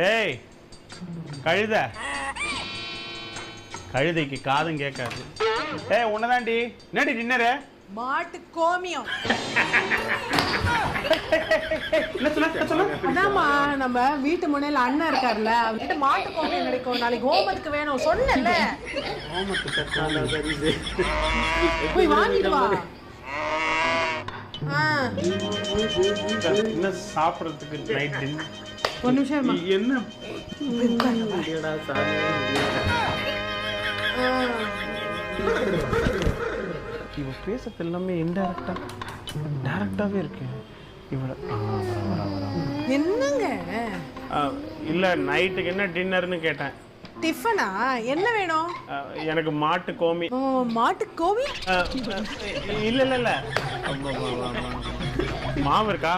ஏய் கழுத, கழுதைக்கு காதும் கேட்காது. ஏய் உன்னதாண்டி, என்னடி டின்னரு? மாட்டு கோமியம். என்ன சொன்ன? அதாம்மா நம்ம வீட்டு முனையில அண்ணன் இருக்காருல்ல, அவர்கிட்ட மாட்டு கோமியம் கிடைக்கும், நாளைக்கு ஹோம்ஒர்க்கு வேணும் சொன்னேன்ல. போய் வாங்கிட்டு வா. என்ன சாப்பிட்றதுக்கு நைட் டின்னர்? ஒரு நிமிஷம் என்ன இவ பேசுறது எல்லாமே இன்டைரக்டா டைரக்டாவே இருக்கு. இவள என்னங்க? இல்ல நைட்டுக்கு என்ன டின்னர்னு கேட்டேன். டிஃபனா? என்ன வேணும்? எனக்கு மாட்டு கோமி. மாட்டு கோமி? இல்ல மாவு இருக்கா?